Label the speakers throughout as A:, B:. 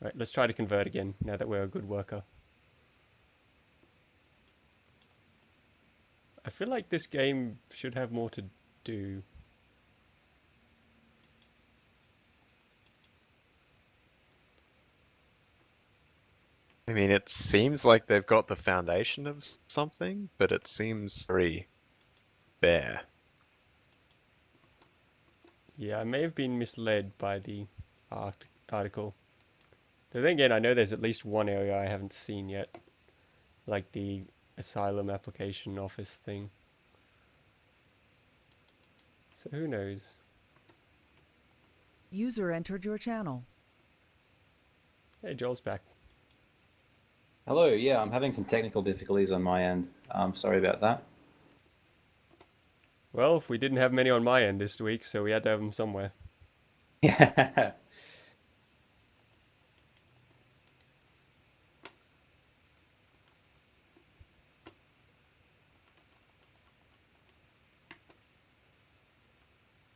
A: Right, let's try to convert again, now that we're a good worker. I feel like this game should have more to do.
B: I mean, it seems like they've got the foundation of something, but it seems very bare.
A: Yeah, I may have been misled by the article. But then again, I know there's at least one area I haven't seen yet, like the asylum application office thing. So who knows?
C: User entered your channel.
A: Hey, Joel's back.
D: Hello, yeah, I'm having some technical difficulties on my end. Sorry about that.
A: Well, we didn't have many on my end this week, so we had to have them somewhere.
D: Yeah.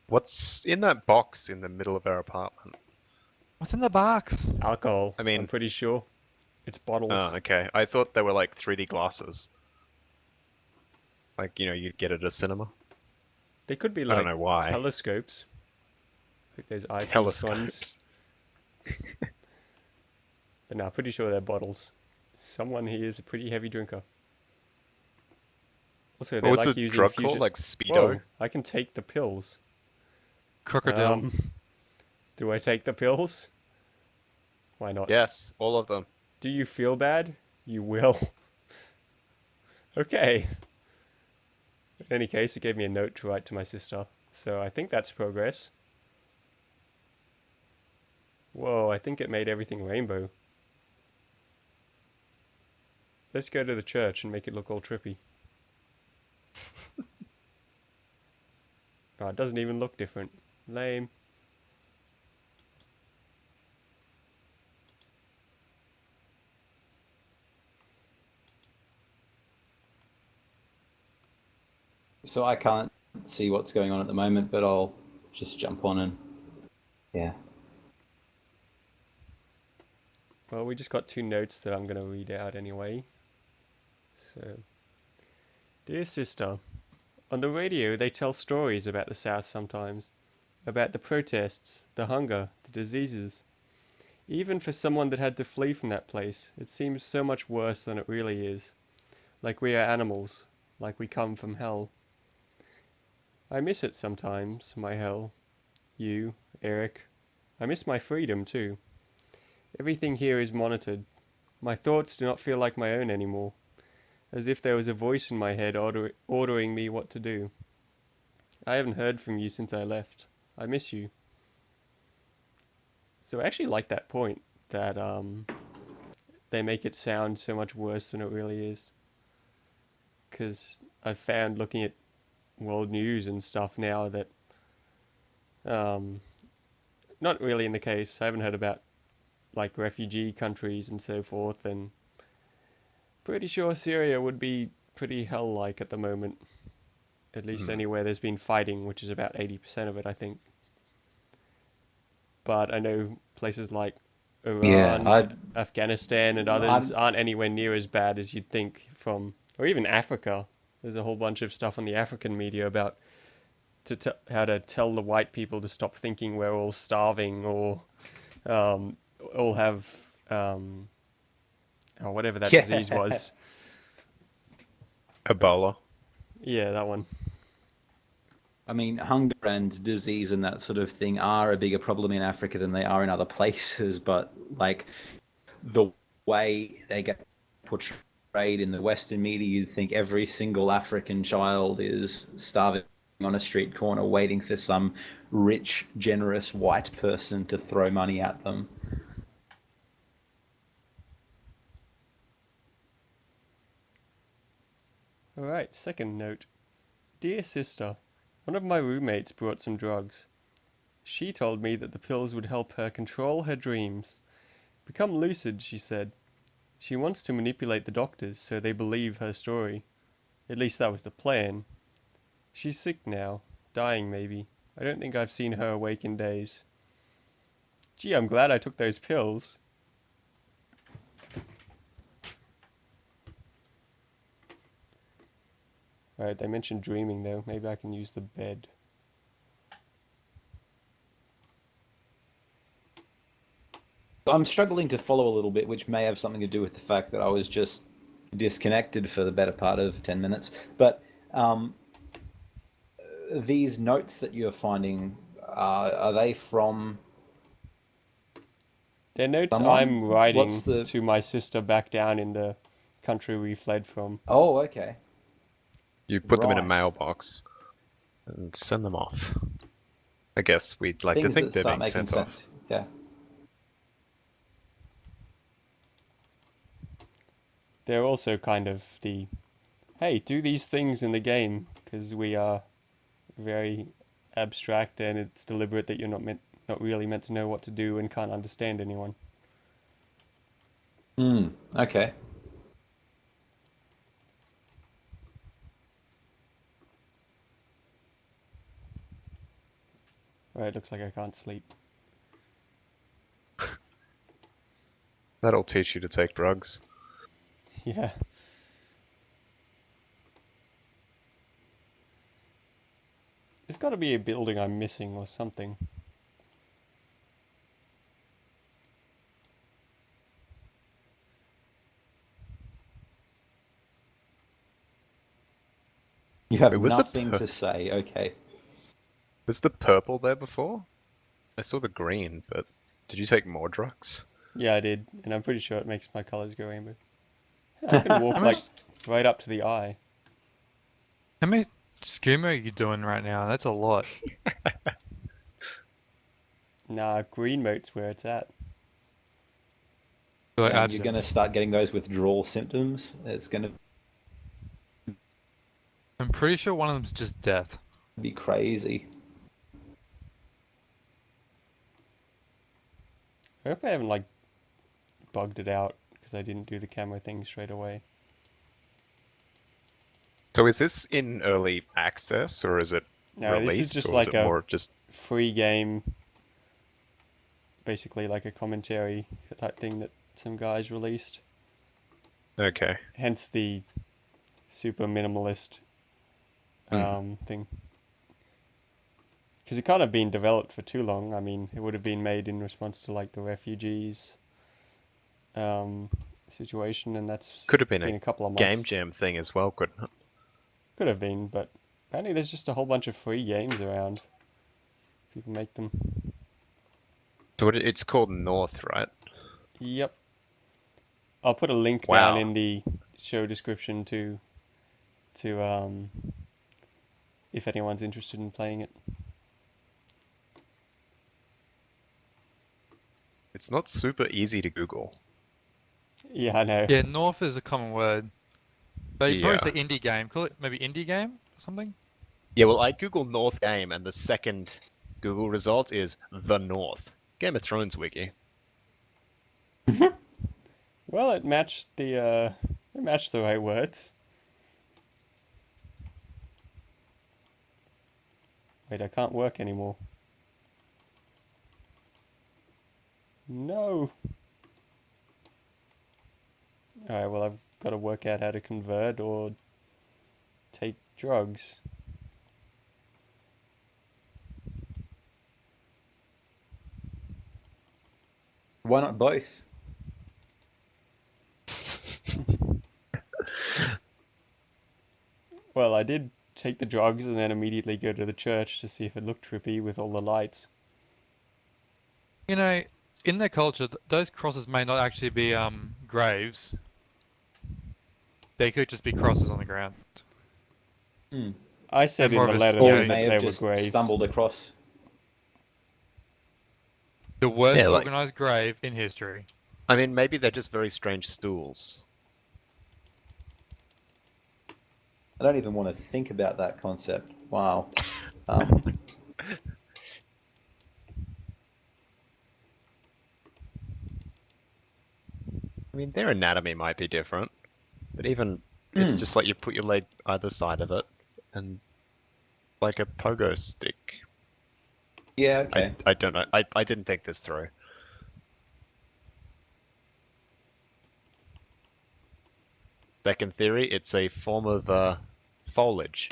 B: What's in that box in the middle of our apartment?
E: What's in the box?
A: Alcohol,
B: I
A: I'm
B: mean,
A: pretty sure. It's
B: oh,
A: bottles.
B: okay. I thought they were like 3D glasses. Like, you'd get at a cinema.
A: They could be
B: I don't
A: like
B: know why.
A: telescopes, like those eyepiece ones.
B: Telescopes.
A: But no, pretty sure they're bottles. Someone here is a pretty heavy drinker. Also,
B: What
A: they
B: was the
A: like using
B: drug called?
A: fusion.
B: Like Speedo?
A: Whoa, I can take the pills.
E: Crocodile.
A: Um, do I take the pills? Why not?
B: Yes, all of them.
A: Do you feel bad? You will. Okay. In any case, it gave me a note to write to my sister. So I think that's progress. Whoa, I think it made everything rainbow. Let's go to the church and make it look all trippy. Oh, it doesn't even look different. Lame.
D: So I can't see what's going on at the moment, but I'll just jump on and yeah.
A: Well, we just got two notes that I'm going to read out anyway. So, dear sister, on the radio they tell stories about the South sometimes, about the protests, the hunger, the diseases. Even for someone that had to flee from that place, it seems so much worse than it really is. Like we are animals, like we come from hell. I miss it sometimes, my hell. You, Eric. I miss my freedom too. Everything here is monitored. My thoughts do not feel like my own anymore, as if there was a voice in my head ordering me what to do. I haven't heard from you since I left. I miss you. So I actually like that point that they make it sound so much worse than it really is. Because I've found looking at world news and stuff now that um, not really in the case. I haven't heard about like refugee countries and so forth, and pretty sure Syria would be pretty hell-like at the moment. At least
B: Hmm.
A: anywhere there's been fighting, which is about 80% of it, I think. But I know places like
D: Yeah,
A: Iran, Afghanistan, and others
D: I'm
A: aren't anywhere near as bad as you'd think from, or even Africa. There's a whole bunch of stuff on the African media about how to tell the white people to stop thinking we're all starving or um, all have or whatever that disease
D: yeah.
A: was.
B: Ebola.
A: Yeah, that one.
D: I mean, hunger and disease and that sort of thing are a bigger problem in Africa than they are in other places, but like the way they get portrayed in the Western media, you'd think every single African child is starving on a street corner waiting for some rich, generous white person to throw money at them.
A: Alright, second note. Dear sister, one of my roommates brought some drugs. She told me that the pills would help her control her dreams. Become lucid, she said. She wants to manipulate the doctors so they believe her story. At least that was the plan. She's sick now. Dying, maybe. I don't think I've seen her awake in days. Gee, I'm glad I took those pills. Right, they mentioned dreaming though. Maybe I can use the bed.
D: I'm struggling to follow a little bit, which may have something to do with the fact that I was just disconnected for the better part of 10 minutes. But these notes that you're finding, are they from
A: They're notes
D: someone?
A: I'm
D: What's
A: writing
D: the...
A: to my sister back down in the country we fled from.
D: Oh, okay.
B: You put them in a
D: Right.
B: mailbox and send them off. I guess we'd like to
D: Things
B: think
D: that
B: they're
D: start
B: being
D: making
B: sent off.
D: sense. Yeah.
A: They're also kind of the, hey, do these things in the game, because we are very abstract and it's deliberate that you're not really meant to know what to do and can't understand anyone.
D: Okay.
A: Right, looks like I can't sleep.
B: That'll teach you to take drugs.
A: Yeah. There's got to be a building I'm missing or something.
D: You have
B: Wait, was the
D: nothing to say. Okay.
B: was the purple there before? I saw the green, but did you take more drugs?
A: Yeah, I did, and I'm pretty sure it makes my colors go rainbow. Yeah, I can walk
E: How
A: like
E: much
A: right up to the eye.
E: how many skooma are you doing right now? That's a lot.
A: Nah, green mote's where it's at.
E: Like
D: And you're
E: absent.
D: going to start getting those withdrawal symptoms. It's going to
E: I'm pretty sure one of them's just death.
D: be crazy.
A: I hope I haven't like bugged it out because I didn't do the camera thing straight away.
B: So is this in early access, or is it
A: No, this is
B: released,
A: just
B: or is
A: like
B: it
A: a
B: more just...
A: free game, basically like a commentary type thing that some guys released.
B: Okay.
A: Hence the super minimalist thing. Because it can't have been developed for too long. I mean, it would have been made in response to like the refugees situation, and that's
B: Could have been
A: been
B: a
A: a couple of months.
B: game jam thing as well, couldn't it?
A: Could have been, but apparently there's just a whole bunch of free games around. People make them.
B: So it's called North, right?
A: Yep. I'll put a link down
B: Wow.
A: in the show description to if anyone's interested in playing it.
B: It's not super easy to Google.
A: Yeah, I know.
E: Yeah, North is a common word. They probably
B: Yeah.
E: say indie game. Call it maybe indie game or something.
B: Yeah, well, I Googled North game, and the second Google result is The North. Game of Thrones wiki.
A: Well, it matched the right words. Wait, I can't work anymore. No. Alright, well I've got to work out how to convert or take drugs.
D: Why not both?
A: Well, I did take the drugs and then immediately go to the church to see if it looked trippy with all the lights.
E: You know, in their culture, those crosses may not actually be graves. They could just be crosses on the ground.
D: Hmm.
A: I said
E: And
A: in
E: more
A: the
E: of a,
A: letter
E: you
D: Or
A: though
D: he
E: know,
A: that
D: may have
A: they were
D: just
A: graves.
D: stumbled across.
E: the worst
B: Yeah, like,
E: organized grave in history.
B: I mean, maybe they're just very strange stools.
D: I don't even want to think about that concept. Wow.
B: I mean, their anatomy might be different, but even it's
D: Hmm.
B: just like you put your leg either side of it, and like a pogo stick.
D: Yeah,
B: I,
D: okay.
B: I don't know. I didn't think this through. Second theory, it's a form of foliage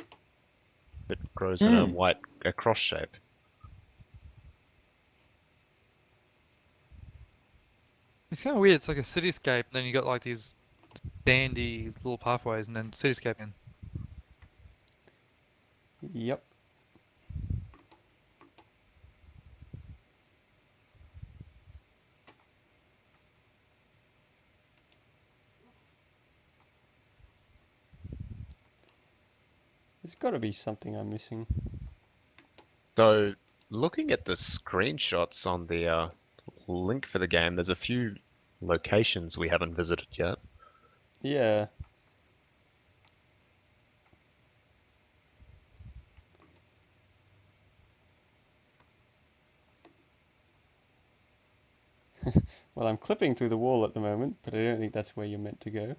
B: that grows in a cross shape.
E: It's kind of weird. It's like a cityscape, and then you got like these dandy little pathways, and then cityscape in.
A: Yep. There's got to be something I'm missing.
B: So, looking at the screenshots on the link for the game, there's a few locations we haven't visited yet.
A: Yeah. Well, I'm clipping through the wall at the moment, but I don't think that's where you're meant to go.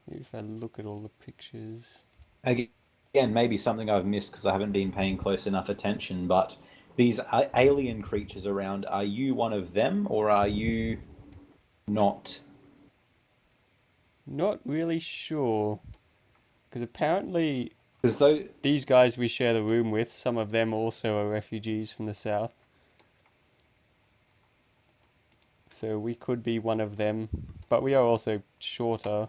A: Maybe if I look at all the pictures.
D: Again, maybe something I've missed because I haven't been paying close enough attention, but these alien creatures around, are you one of them or are you not?
A: Not really sure. Because apparently
D: Because though,
A: these guys we share the room with, some of them also are refugees from the south. So we could be one of them, but we are also shorter.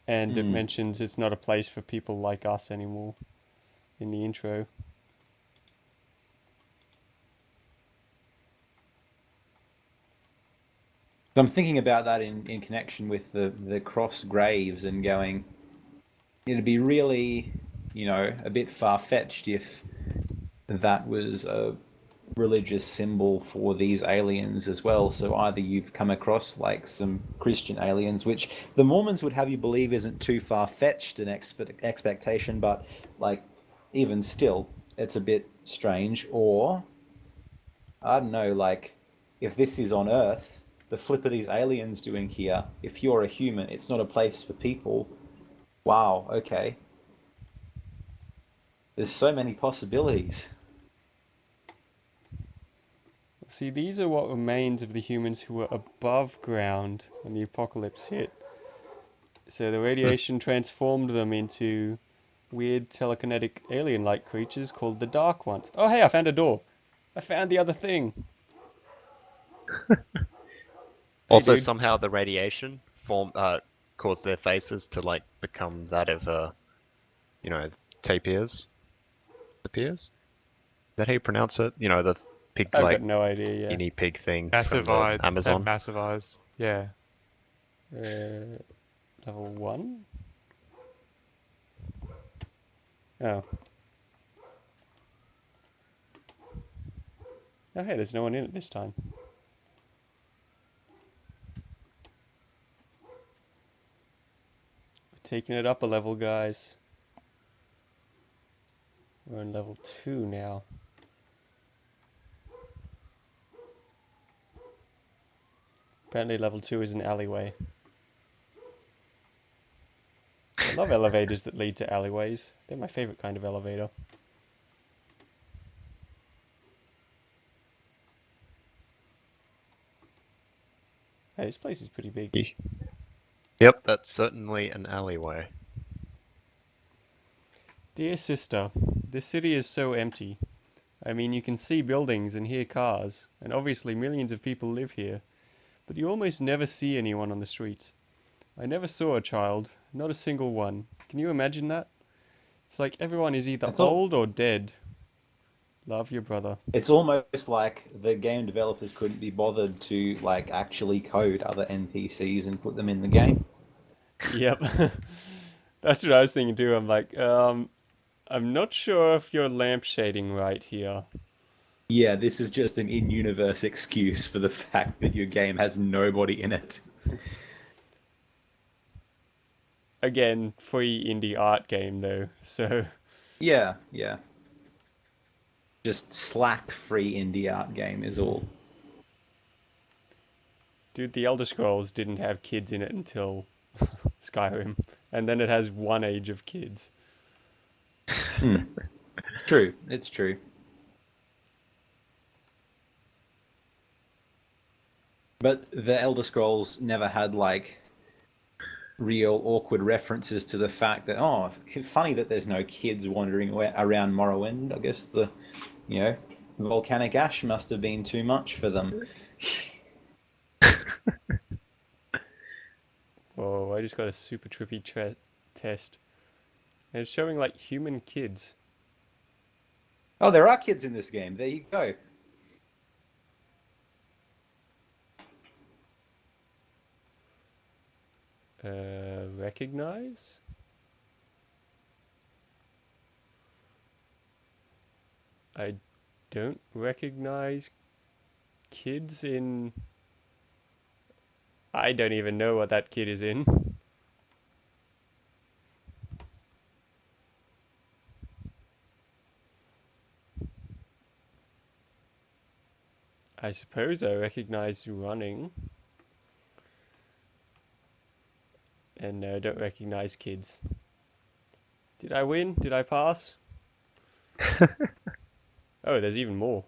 A: And it mentions it's not a place for people like us anymore in the intro.
D: I'm thinking about that in connection with the cross graves and going, it'd be really, a bit far-fetched if that was a religious symbol for these aliens as well. So either you've come across like some Christian aliens, which the Mormons would have you believe isn't too far-fetched an expectation, but like even still, it's a bit strange. Or I don't know, like if this is on Earth, the flip are these aliens doing here? If you're a human, it's not a place for people. Wow, okay. There's so many possibilities.
A: See, these are what remains of the humans who were above ground when the apocalypse hit. So the radiation transformed them into weird telekinetic alien-like creatures called the Dark Ones. Oh, hey, I found a door. I found the other thing. Hey,
B: Also,
A: dude.
B: somehow the radiation caused their faces to like become that of tapirs. Tapirs? Is that how you pronounce it? The
A: I've got
B: pig-like
A: no idea,
B: guinea pig thing from
E: Massive
B: the
E: eyes. They have
B: Amazon.
E: massive eyes. Yeah.
A: yeah. Level 1? Oh. Oh, hey, there's no one in it this time. We're taking it up a level, guys. We're on level 2 now. Apparently level 2 is an alleyway. I love elevators that lead to alleyways. They're my favorite kind of elevator. Hey, this place is pretty big.
B: Yep, that's certainly an alleyway.
A: Dear sister, this city is so empty. I mean, you can see buildings and hear cars, and obviously millions of people live here, but you almost never see anyone on the streets. I never saw a child, not a single one. Can you imagine that? It's like everyone is either
D: It's all
A: old or dead. Love, your brother.
D: it's almost like the game developers couldn't be bothered to like actually code other NPCs and put them in the game.
A: Yep. That's what I was thinking too. I'm like, I'm not sure if you're lampshading right here.
D: Yeah, this is just an in-universe excuse for the fact that your game has nobody in it.
A: Again, free indie art game though, so
D: Yeah, yeah. Just slack free indie art game is all.
A: Dude, the Elder Scrolls didn't have kids in it until Skyrim, and then it has one age of kids.
D: True, it's true. But the Elder Scrolls never had like real awkward references to the fact that funny that there's no kids wandering around Morrowind. I guess the volcanic ash must have been too much for them.
A: Whoa, I just got a super trippy test. And it's showing like human kids.
D: Oh, there are kids in this game. There you go.
A: Recognize? I don't recognize kids in... I don't even know what that kid is in. I suppose I recognize running. And no, I don't recognize kids. Did I win? Did I pass? Oh, there's even more.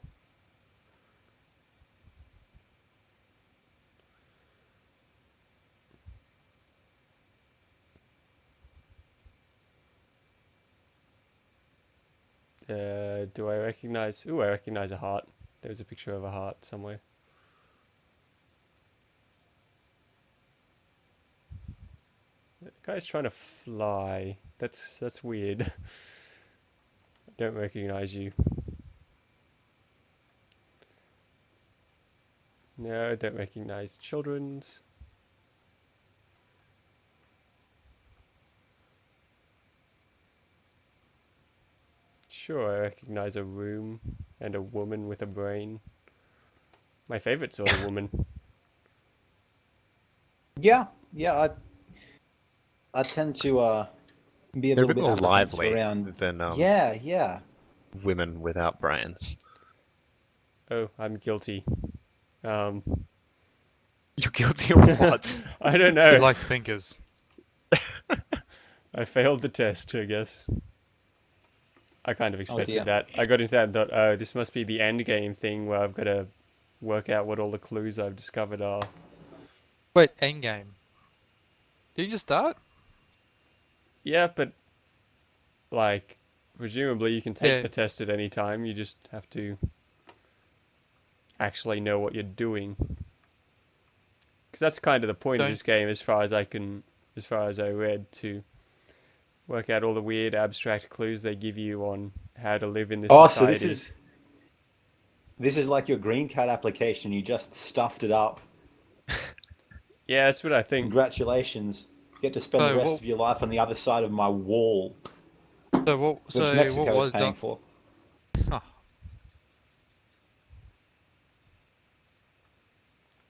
A: Do I recognize... Ooh, I recognize a heart. There's a picture of a heart somewhere. That guy's trying to fly. That's weird. I don't recognize you. No, I don't recognize children's. Sure, I recognize a room and a woman with a brain. My favorite sort of woman.
D: Yeah, I tend to be a
B: They're a
D: little
B: bit
D: bit
B: more
D: apprehensive
B: lively
D: around.
B: than
D: Yeah.
B: women without brains.
A: Oh, I'm guilty. Um,
B: You're guilty of what?
A: I don't
E: He
A: know.
E: likes thinkers.
A: I failed the test, I guess. I kind of
D: Oh
A: expected
D: dear.
A: that. I got into that and thought, oh, this must be the end game thing where I've got to work out what all the clues I've discovered are.
E: Wait, endgame. Did you just start?
A: Yeah, but like, presumably you can take
E: Yeah.
A: the test at any time. You just have to actually know what you're doing. Because that's kind of the point of
E: Don't.
A: this game, as far as I read, to work out all the weird abstract clues they give you on how to live in this
D: Oh, so
A: society.
D: this is like your green card application. You just stuffed it up.
A: Yeah, that's what I think.
D: Congratulations. You get to spend the
E: So
D: rest
E: what?
D: of your life on the other side of my wall,
E: So what?
D: which
E: So what
D: Mexico is
E: was
D: paying
E: done?
D: for.
E: Huh.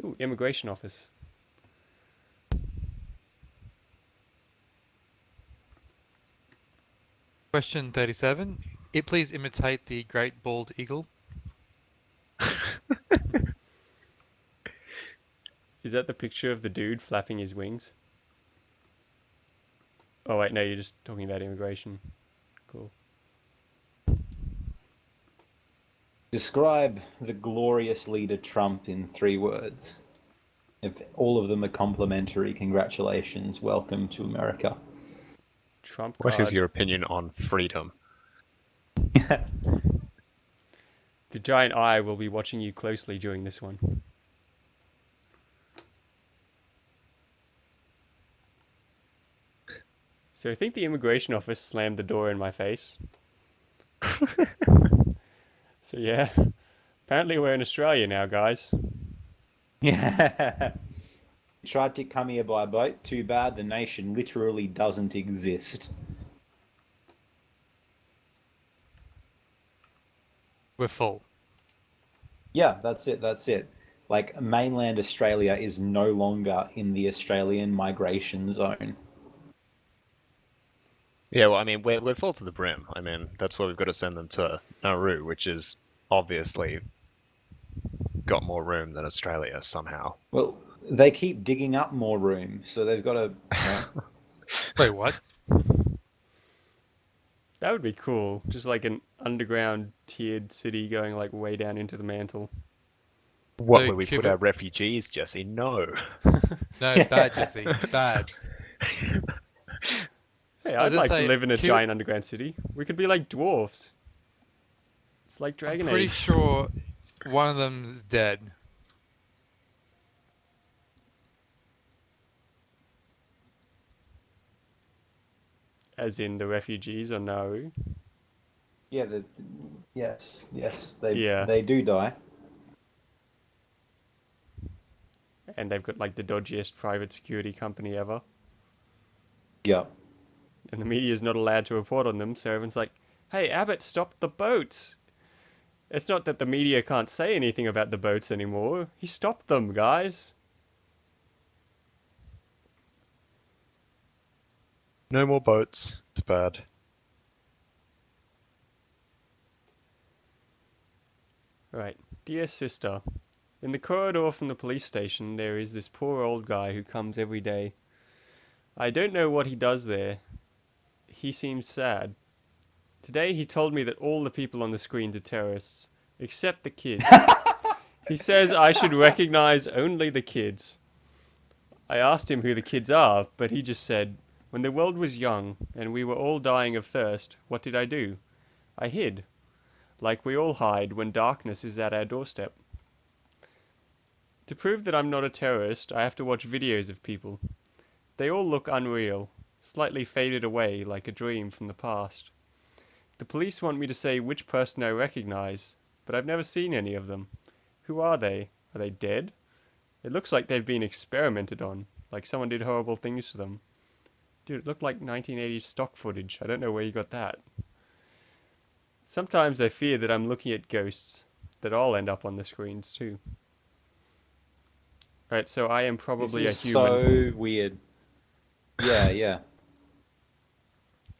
A: Ooh, immigration office.
E: Question 37. It please imitate the great bald eagle.
A: Is that the picture of the dude flapping his wings? Oh wait, no, you're just talking about immigration. Cool.
D: Describe the glorious leader Trump in 3 words. If all of them are complimentary, congratulations. Welcome to America.
A: Trump
B: What is
A: card.
B: your opinion on freedom?
A: The giant eye will be watching you closely during this one. So I think the immigration office slammed the door in my face. So yeah, apparently we're in Australia now, guys.
D: Yeah. Tried to come here by boat. Too bad the nation literally doesn't exist.
E: We're full.
D: Yeah, that's it. Like, mainland Australia is no longer in the Australian migration zone.
B: Yeah, well, I mean, we're full to the brim. I mean, that's why we've got to send them to Nauru, which is obviously got more room than Australia somehow.
D: Well, they keep digging up more room, so they've got to.
E: Wait, what?
A: That would be cool. Just like an underground tiered city going like way down into the mantle.
B: What,
E: So
B: where we put
E: Cuba?
B: our refugees, Jesse? No.
E: No, bad, Jesse. Bad.
A: Hey,
E: I was
A: I'd
E: gonna
A: like to
E: say,
A: live in a giant underground city. We could be like dwarfs. It's like
E: I'm
A: Dragon
E: pretty
A: Age.
E: sure one of them's dead.
A: As in the refugees on Nauru.
D: Yeah. Yes. They
A: Yeah,
D: they do die.
A: and they've got like the dodgiest private security company ever.
D: Yeah.
A: And the media's not allowed to report on them, so everyone's like, hey, Abbott, stop the boats. It's not that the media can't say anything about the boats anymore. He stopped them, guys.
B: No more boats. It's bad.
A: Right. Dear sister, in the corridor from the police station there is this poor old guy who comes every day. I don't know what he does there. He seems sad. Today he told me that all the people on the screens are terrorists, except the kids. He says I should recognize only the kids. I asked him who the kids are, but he just said, when the world was young and we were all dying of thirst, what did I do? I hid, like we all hide when darkness is at our doorstep. To prove that I'm not a terrorist, I have to watch videos of people. They all look unreal, slightly faded away like a dream from the past. The police want me to say which person I recognize, but I've never seen any of them. Who are they? Are they dead? It looks like they've been experimented on, like someone did horrible things to them. Dude, it looked like 1980s stock footage. I don't know where you got that. Sometimes I fear that I'm looking at ghosts, that I'll end up on the screens too. Right, so I am
D: This
A: probably a
D: is
A: human.
D: so weird. Yeah.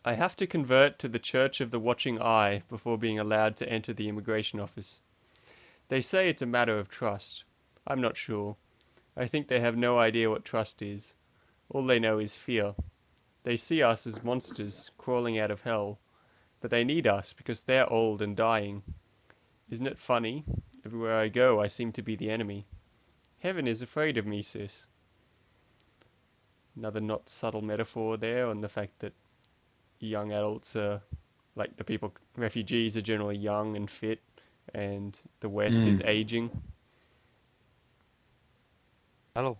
A: I have to convert to the Church of the Watching Eye before being allowed to enter the immigration office. They say it's a matter of trust. I'm not sure. I think they have no idea what trust is. All they know is fear. They see us as monsters crawling out of hell, but they need us because they're old and dying. Isn't it funny? Everywhere I go, I seem to be the enemy. Heaven is afraid of me, sis. Another not subtle metaphor there on the fact that young adults are like the people, refugees are generally young and fit, and the West is
D: Mm.
A: aging.
E: Hello.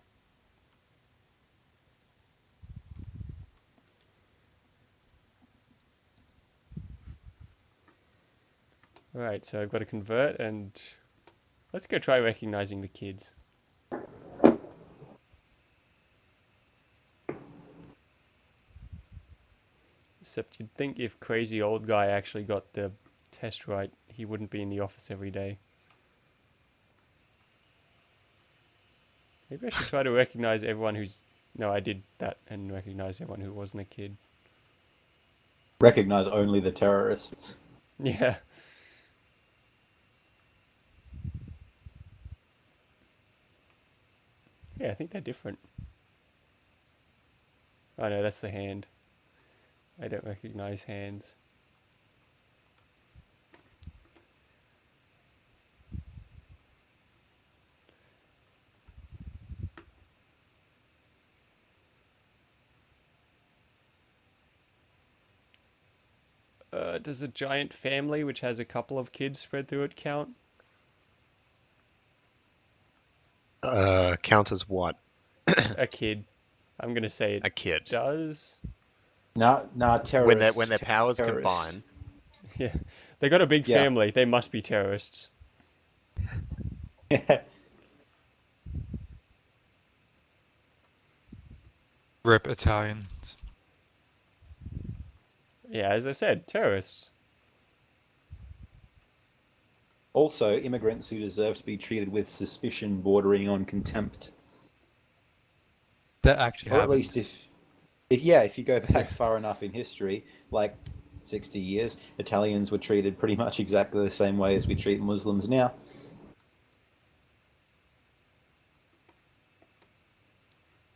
A: Alright, so I've got to convert, and let's go try recognizing the kids. Except you'd think if crazy old guy actually got the test right, he wouldn't be in the office every day. Maybe I should try to recognize everyone who's... No, I did that and recognize everyone who wasn't a kid.
D: Recognize only the terrorists.
A: Yeah. Yeah, I think they're different. Oh no, that's the hand. I don't recognize hands. Does a giant family which has a couple of kids spread through it count?
B: Count as what?
A: A kid. I'm gonna say it
B: A kid.
A: does.
D: Nah,
B: When
D: terrorist.
B: their powers
D: Terrorist.
B: combine.
A: Yeah. They got a big
D: Yeah.
A: family. They must be terrorists.
E: Rip Italians.
A: Yeah, as I said, terrorists.
D: Also, immigrants who deserve to be treated with suspicion bordering on contempt.
E: That actually
D: Or at
E: happened.
D: least if you go
A: Yeah.
D: back far enough in history, like 60 years, Italians were treated pretty much exactly the same way as we treat Muslims now.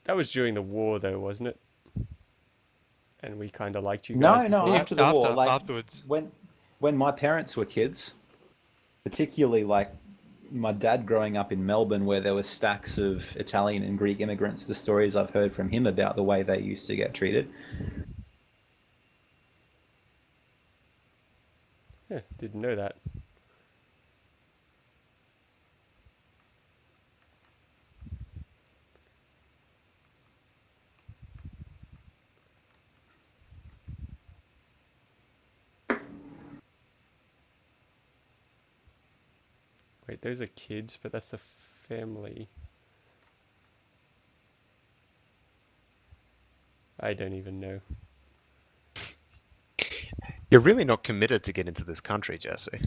A: That was during the war, though, wasn't it? And we kind of liked you guys
D: No, no,
A: before that.
D: after the war, like
E: Afterwards.
D: when my parents were kids, particularly like my dad growing up in Melbourne, where there were stacks of Italian and Greek immigrants, the stories I've heard from him about the way they used to get treated.
A: Yeah, didn't know that. Wait, those are kids, but that's the family. I don't even know.
B: You're really not committed to get into this country, Jesse.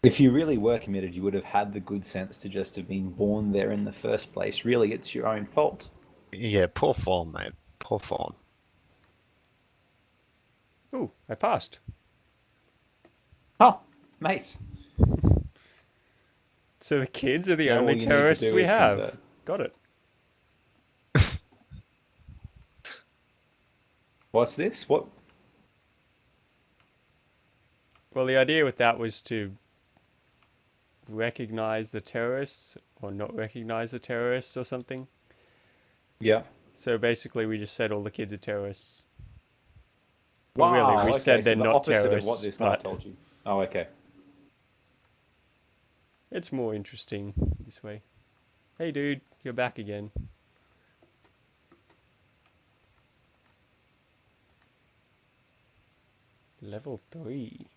D: If you really were committed, you would have had the good sense to just have been born there in the first place. Really, it's your own fault.
B: Yeah, poor form, mate. Poor form.
A: Ooh, I passed.
D: Oh, mate.
A: So the kids are the
D: Now
A: only
D: all you need to
A: terrorists
D: do
A: we
D: is
A: have.
D: convert.
A: Got it.
D: What's this? What?
A: Well, the idea with that was to recognize the terrorists or not recognize the terrorists or something.
D: Yeah.
A: So basically, we just said all the kids are terrorists. Well, really, we
D: Wow. Okay,
A: said they're
D: so the
A: not
D: opposite of what
A: terrorists,
D: this guy
A: but
D: told you. Oh, okay.
A: it's more interesting this way. Hey, dude, you're back again. Level 3.